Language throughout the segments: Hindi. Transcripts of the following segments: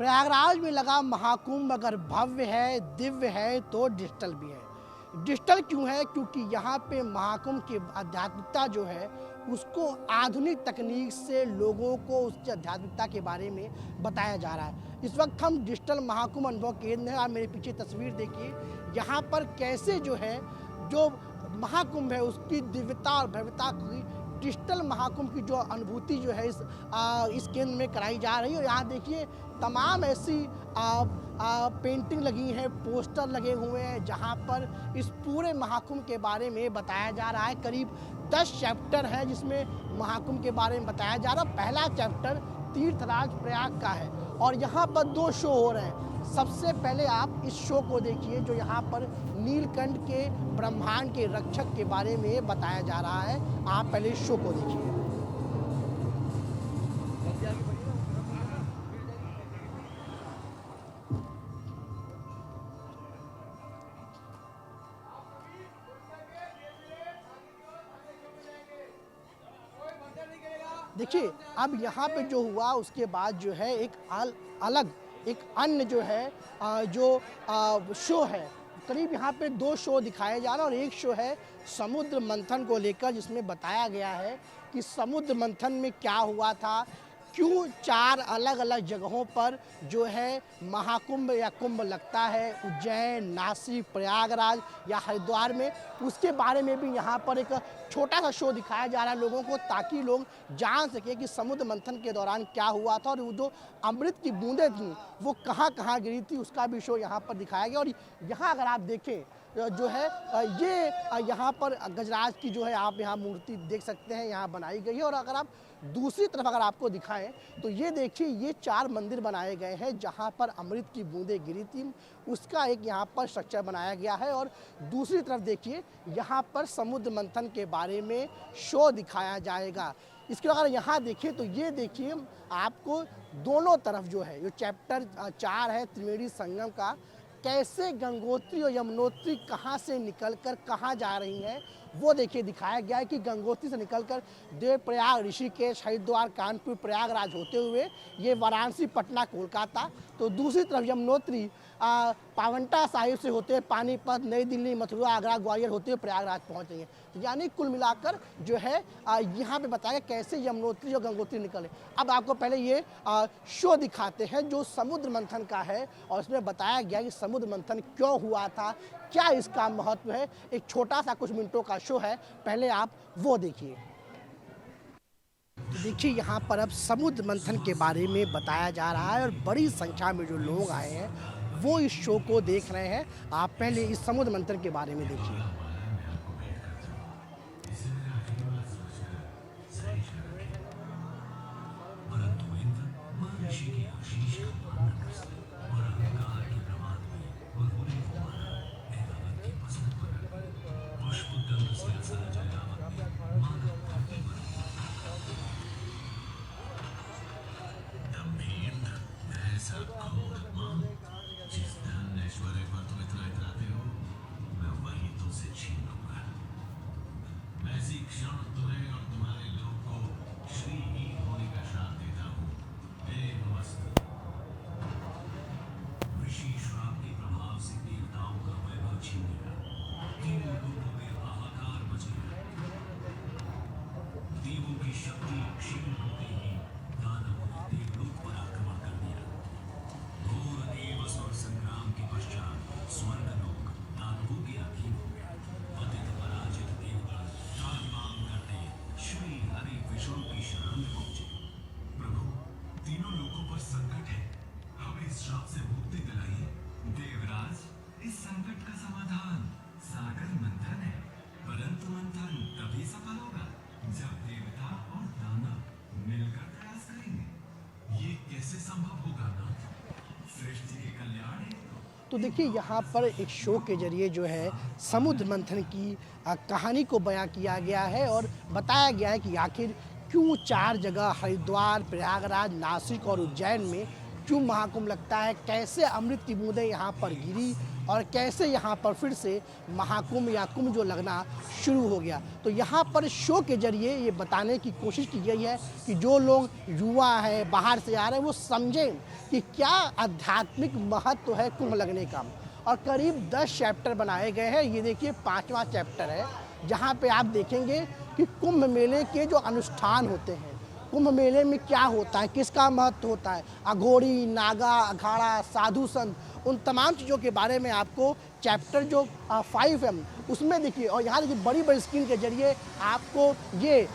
प्रयागराज में लगा महाकुंभ अगर भव्य है, दिव्य है तो डिजिटल भी है। डिजिटल क्यों है? क्योंकि यहाँ पे महाकुंभ की आध्यात्मिकता जो है उसको आधुनिक तकनीक से लोगों को उसकी आध्यात्मिकता के बारे में बताया जा रहा है। इस वक्त हम डिजिटल महाकुंभ अनुभव केंद्र है। आप मेरे पीछे तस्वीर देखिए, यहाँ पर कैसे जो है जो महाकुंभ है उसकी दिव्यता और भव्यता की डिजिटल महाकुंभ की जो अनुभूति जो है इस केंद्र में कराई जा रही है। और यहाँ देखिए तमाम ऐसी पेंटिंग लगी हैं, पोस्टर लगे हुए हैं जहाँ पर इस पूरे महाकुंभ के बारे में बताया जा रहा है। करीब 10 चैप्टर है जिसमें महाकुंभ के बारे में बताया जा रहा है। पहला चैप्टर तीर्थराज प्रयाग का है और यहाँ पर 2 शो हो रहे हैं। सबसे पहले आप इस शो को देखिए जो यहाँ पर नीलकंठ के ब्रह्मांड के रक्षक के बारे में बताया जा रहा है। आप पहले इस शो को देखिए। देखिए अब यहाँ पे जो हुआ उसके बाद जो है एक अलग एक अन्य जो है शो है। करीब यहाँ पे 2 शो दिखाए जा रहे हैं और एक शो है समुद्र मंथन को लेकर, जिसमें बताया गया है कि समुद्र मंथन में क्या हुआ था, क्यों 4 अलग अलग जगहों पर जो है महाकुंभ या कुंभ लगता है, उज्जैन, नासिक, प्रयागराज या हरिद्वार में। उसके बारे में भी यहाँ पर एक छोटा सा शो दिखाया जा रहा है लोगों को, ताकि लोग जान सके कि समुद्र मंथन के दौरान क्या हुआ था और वो जो अमृत की बूंदें थीं वो कहाँ कहाँ गिरी थी, उसका भी शो यहाँ पर दिखाया गया। और यहाँ अगर आप देखें जो है ये यहाँ पर गजराज की जो है आप यहाँ मूर्ति देख सकते हैं, यहाँ बनाई गई है। और अगर आप दूसरी तरफ अगर आपको दिखाएं तो ये देखिए ये 4 मंदिर बनाए गए हैं जहाँ पर अमृत की बूंदें गिरी थी, उसका एक यहाँ पर स्ट्रक्चर बनाया गया है। और दूसरी तरफ देखिए यहाँ पर समुद्र मंथन के बारे में शो दिखाया जाएगा। इसके अगर यहाँ देखिए तो ये देखिए आपको दोनों तरफ जो है, जो चैप्टर 4 है त्रिवेणी संगम का, कैसे गंगोत्री और यमुनोत्री कहाँ से निकलकर कहाँ जा रही हैं वो देखिए दिखाया गया है कि गंगोत्री से निकलकर देवप्रयाग, ऋषिकेश, हरिद्वार, कानपुर, प्रयागराज होते हुए ये वाराणसी, पटना, कोलकाता, तो दूसरी तरफ यमुनोत्री पावंटा साहिब से होते हुए पानीपत, नई दिल्ली, मथुरा, आगरा, ग्वालियर होते हुए प्रयागराज पहुँच रही है। तो यानी कुल मिलाकर जो है यहाँ पे बताया कैसे यमुनोत्री और गंगोत्री निकले। अब आपको पहले ये शो दिखाते हैं जो समुद्र मंथन का है और इसमें बताया गया कि समुद्र मंथन क्यों हुआ था, क्या इसका महत्व है। एक छोटा सा कुछ मिनटों का शो है, पहले आप वो देखिए। देखिए यहाँ पर अब समुद्र मंथन के बारे में बताया जा रहा है और बड़ी संख्या में जो लोग आए हैं वो इस शो को देख रहे हैं। आप पहले इस समुद्र मंथन के बारे में देखिए। तो देखिए यहाँ पर एक शो के जरिए जो है समुद्र मंथन की कहानी को बयां किया गया है और बताया गया है कि आखिर क्यों 4 जगह हरिद्वार, प्रयागराज, नासिक और उज्जैन में क्यों महाकुंभ लगता है, कैसे अमृत की बूंदें यहाँ पर गिरी और कैसे यहाँ पर फिर से महाकुंभ या कुंभ जो लगना शुरू हो गया। तो यहाँ पर शो के जरिए ये बताने की कोशिश की गई है कि जो लोग युवा हैं, बाहर से आ रहे हैं, वो समझें कि क्या आध्यात्मिक महत्व है कुंभ लगने का। और करीब 10 चैप्टर बनाए गए हैं। ये देखिए 5वां चैप्टर है, जहाँ पे आप देखेंगे कि कुंभ मेले के जो अनुष्ठान होते हैं, कुंभ मेले में क्या होता है, किसका महत्व होता है, अघोरी, नागा, अखाड़ा, साधु संत, उन तमाम चीज़ों के बारे में आपको चैप्टर जो 5 है उसमें देखिए। और यहाँ देखिए बड़ी बड़ी स्क्रीन के जरिए आपको ये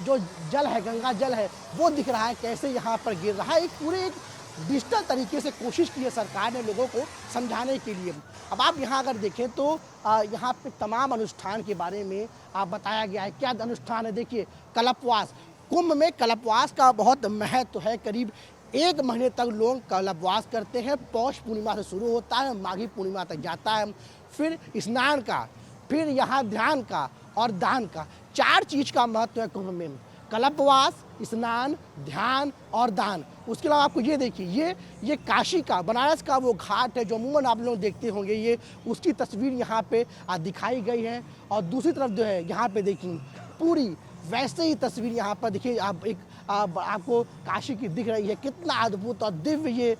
जो जल है, गंगा जल है, वो दिख रहा है कैसे यहाँ पर गिर रहा है। एक डिजिटल तरीके से कोशिश की है सरकार ने लोगों को समझाने के लिए। अब आप यहाँ अगर देखें तो यहाँ पे तमाम अनुष्ठान के बारे में बताया गया है। क्या अनुष्ठान है, देखिए कल्पवास। कुंभ में कल्पवास का बहुत महत्व है। करीब 1 महीने तक लोग कल्पवास करते हैं। पौष पूर्णिमा से शुरू होता है, माघी पूर्णिमा तक जाता है। फिर स्नान का, फिर यहाँ ध्यान का और दान का, 4 चीज़ का महत्व है कुंभ में। कल्पवास, स्नान, ध्यान और दान। उसके अलावा आपको ये देखिए, ये काशी का, बनारस का वो घाट है जो अमूमन आप लोग देखते होंगे, ये उसकी तस्वीर यहाँ पे दिखाई गई है। और दूसरी तरफ जो है यहाँ पे देखिए पूरी वैसे ही तस्वीर यहाँ पर देखिए आप आपको काशी की दिख रही है। कितना अद्भुत और दिव्य ये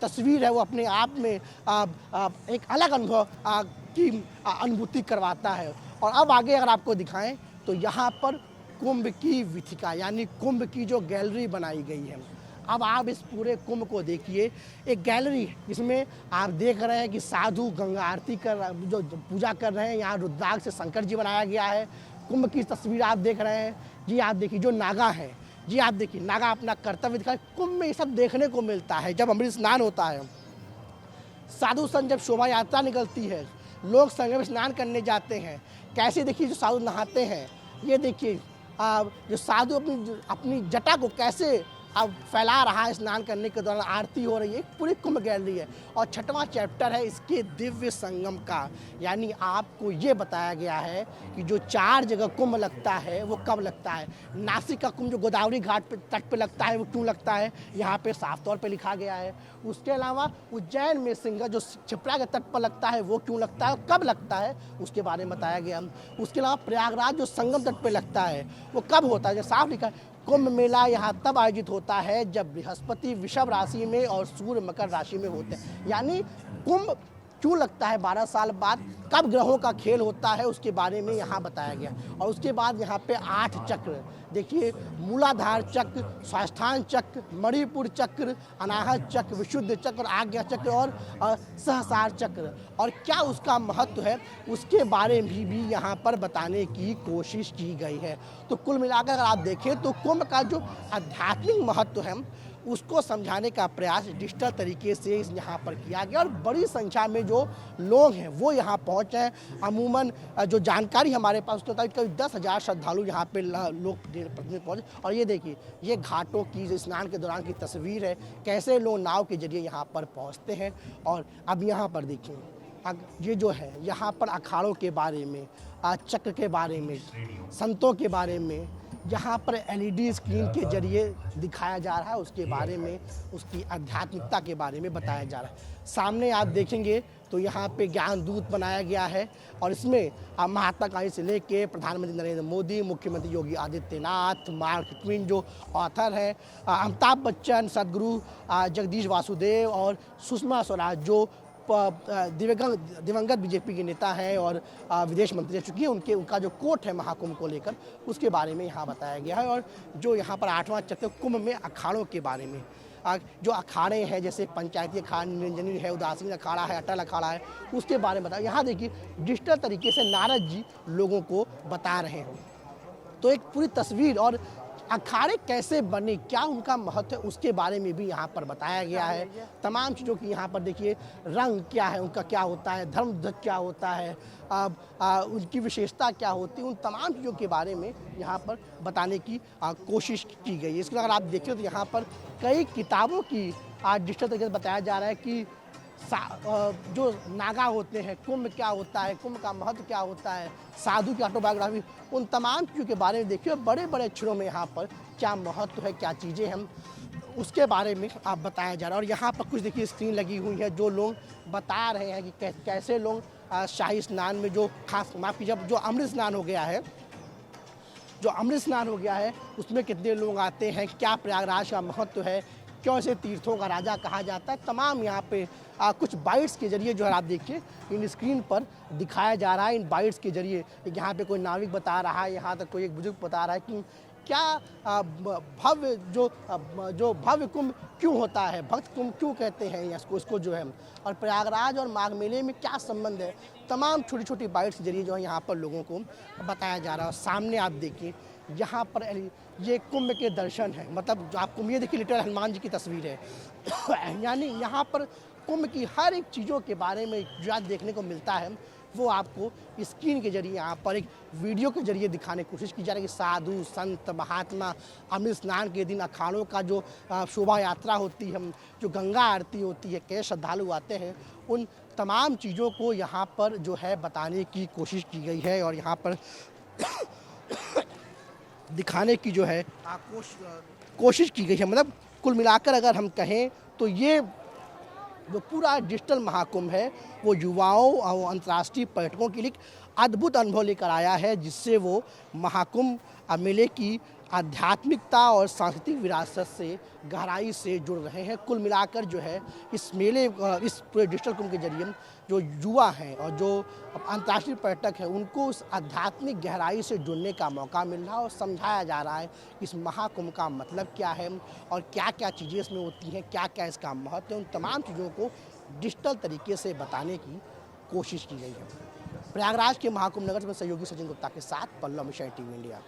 तस्वीर है, वो अपने आप में एक अलग अनुभव की अनुभूति करवाता है। और अब आगे अगर आपको दिखाएं तो यहाँ पर कुंभ की वीथिका यानी कुंभ की जो गैलरी बनाई गई है। अब आप इस पूरे कुंभ को देखिए, एक गैलरी जिसमें आप देख रहे हैं कि साधु गंगा आरती जो पूजा कर रहे हैं। यहाँ रुद्राक्ष से शंकर जी बनाया गया है। कुंभ की तस्वीर आप देख रहे हैं जी। आप देखिए जो नागा है जी, आप देखिए नागा अपना कर्तव्य दिखाए। कुंभ में ये सब देखने को मिलता है। जब अमृत स्नान होता है, साधु संत जब शोभा यात्रा निकलती है, लोग संगम में स्नान करने जाते हैं, कैसे देखिए जो साधु नहाते हैं। ये देखिए जो साधु अपनी जटा को कैसे अब फैला रहा है, स्नान करने के दौरान आरती हो रही है। पूरी कुंभ गैलरी है। और 6वां चैप्टर है इसके दिव्य संगम का, यानी आपको ये बताया गया है कि जो 4 जगह कुंभ लगता है वो कब लगता है। नासिक का कुंभ जो गोदावरी घाट पे तट पे लगता है वो क्यों लगता है, यहाँ पे साफ तौर पे लिखा गया है। उसके अलावा उज्जैन में सिंह जो क्षिप्रा के तट पर लगता है वो क्यों लगता है, कब लगता है, उसके बारे में बताया गया। उसके अलावा प्रयागराज जो संगम तट पर लगता है वो कब होता है, जो साफ लिखा है। कुंभ मेला यहाँ तब आयोजित होता है जब बृहस्पति वृषभ राशि में और सूर्य मकर राशि में होते हैं। यानी कुंभ क्यों लगता है 12 साल बाद, कब ग्रहों का खेल होता है, उसके बारे में यहाँ बताया गया। और उसके बाद यहाँ पे 8 चक्र देखिए, मूलाधार चक्र, स्वास्थान चक्र, मणिपुर चक्र, अनाहत चक्र, विशुद्ध चक्र, आज्ञा चक्र और सहसार चक्र। और क्या उसका महत्व है उसके बारे में भी यहाँ पर बताने की कोशिश की गई है। तो कुल मिलाकर अगर आप देखें तो कुंभ का जो आध्यात्मिक महत्व है उसको समझाने का प्रयास डिजिटल तरीके से यहाँ पर किया गया। और बड़ी संख्या में जो लोग हैं वो यहाँ पहुँचे हैं। अमूमन जो जानकारी हमारे पास उसके मुताबिक करीब 10,000 श्रद्धालु यहाँ पे लोग प्रतिनिधि पहुँचे। और ये देखिए, ये घाटों की स्नान के दौरान की तस्वीर है, कैसे लोग नाव के जरिए यहाँ पर पहुँचते हैं। और अब यहाँ पर देखिए, ये जो है यहाँ पर अखाड़ों के बारे में, चक्र के बारे में, संतों के बारे में यहाँ पर LED स्क्रीन के जरिए दिखाया जा रहा है। उसके बारे में, उसकी आध्यात्मिकता के बारे में बताया जा रहा है। सामने आप देखेंगे तो यहाँ पे ज्ञान दूत बनाया गया है। और इसमें महात्मा गांधी से लेके प्रधानमंत्री नरेंद्र मोदी, मुख्यमंत्री योगी आदित्यनाथ, मार्क ट्वेन जो ऑथर हैं, अमिताभ बच्चन, सदगुरु जगदीश वासुदेव और सुषमा स्वराज जो दिवंगत बीजेपी के नेता हैं और विदेश मंत्री रह चुकी है, उनका जो कोट है महाकुंभ को लेकर, उसके बारे में यहाँ बताया गया है। और जो यहाँ पर 8वां चक्र कुंभ में अखाड़ों के बारे में, जो अखाड़े हैं जैसे पंचायती अखाड़ा, निरंजनी है, उदासीन अखाड़ा है, अटल अखाड़ा है, उसके बारे में बताया। यहाँ देखिए डिजिटल तरीके से नारद जी लोगों को बता रहे हैं। तो एक पूरी तस्वीर और अखाड़े कैसे बने, क्या उनका महत्व है, उसके बारे में भी यहाँ पर बताया गया है। तमाम चीज़ों की यहाँ पर देखिए, रंग क्या है उनका, क्या होता है, धर्म ध्वज क्या होता है, उनकी विशेषता क्या होती है, उन तमाम चीज़ों के बारे में यहाँ पर बताने की कोशिश की गई है। इसके अगर आप देखें तो यहाँ पर कई किताबों की आज डिजिटल तरीके से बताया जा रहा है कि जो नागा होते हैं, कुंभ क्या होता है, कुंभ का महत्व क्या होता है, साधु की ऑटोबायोग्राफी, उन तमाम चीज़ों के बारे में देखिए बड़े बड़े अक्षरों में यहाँ पर क्या महत्व है, क्या चीज़ें हैं, उसके बारे में आप बताया जा रहा है। और यहाँ पर कुछ देखिए स्क्रीन लगी हुई है, जो लोग बता रहे हैं कि कैसे लोग शाही स्नान में जो खास माफ़ कीजिए, जो अमृत स्नान हो गया है, उसमें कितने लोग आते हैं, क्या प्रयागराज का महत्व है, क्यों इसे तीर्थों का राजा कहा जाता है, तमाम यहाँ पे कुछ बाइट्स के जरिए जो है आप देखिए इन स्क्रीन पर दिखाया जा रहा है। इन बाइट्स के जरिए यहाँ पे कोई नाविक बता रहा है, यहाँ तक कोई एक बुजुर्ग बता रहा है कि क्या भव्य जो भव्य कुंभ क्यों होता है, भक्त कुंभ क्यों कहते हैं इसको जो है, और प्रयागराज और माघ मेले में क्या संबंध है। तमाम छोटी छोटी बाइट्स के जरिए जो है यहाँ पर लोगों को बताया जा रहा है। सामने आप देखिए यहाँ पर ये कुंभ के दर्शन है, मतलब जो आपको ये देखिए लिटिल हनुमान जी की तस्वीर है यानी यहाँ पर कुंभ की हर एक चीज़ों के बारे में जो आज देखने को मिलता है वो आपको स्क्रीन के जरिए यहाँ पर एक वीडियो के जरिए दिखाने की कोशिश की जा रही है कि साधु संत महात्मा अमृत स्नान के दिन अखाड़ों का जो शोभा यात्रा होती है, जो गंगा आरती होती है, कैसे श्रद्धालु आते हैं, उन तमाम चीज़ों को यहाँ पर जो है बताने की कोशिश की गई है और यहाँ पर दिखाने की जो है कोशिश की गई है। मतलब कुल मिलाकर अगर हम कहें तो ये जो पूरा डिजिटल महाकुंभ है वो युवाओं और अंतर्राष्ट्रीय पर्यटकों के लिए अद्भुत अनुभव लेकर आया है, जिससे वो महाकुंभ मेले की आध्यात्मिकता और सांस्कृतिक विरासत से गहराई से जुड़ रहे हैं। कुल मिलाकर जो है इस मेले इस पूरे डिजिटल कुंभ के जरिए जो युवा हैं और जो अंतर्राष्ट्रीय पर्यटक हैं उनको उस आध्यात्मिक गहराई से जुड़ने का मौका मिल रहा है और समझाया जा रहा है इस महाकुंभ का मतलब क्या है और क्या क्या चीज़ें इसमें होती हैं, क्या क्या इसका महत्व है। उन तमाम चीज़ों को डिजिटल तरीके से बताने की कोशिश की गई है। प्रयागराज के महाकुंभ नगर में सहयोगी सचिन गुप्ता के साथ पल्लव मिश्रा, टीवी इंडिया।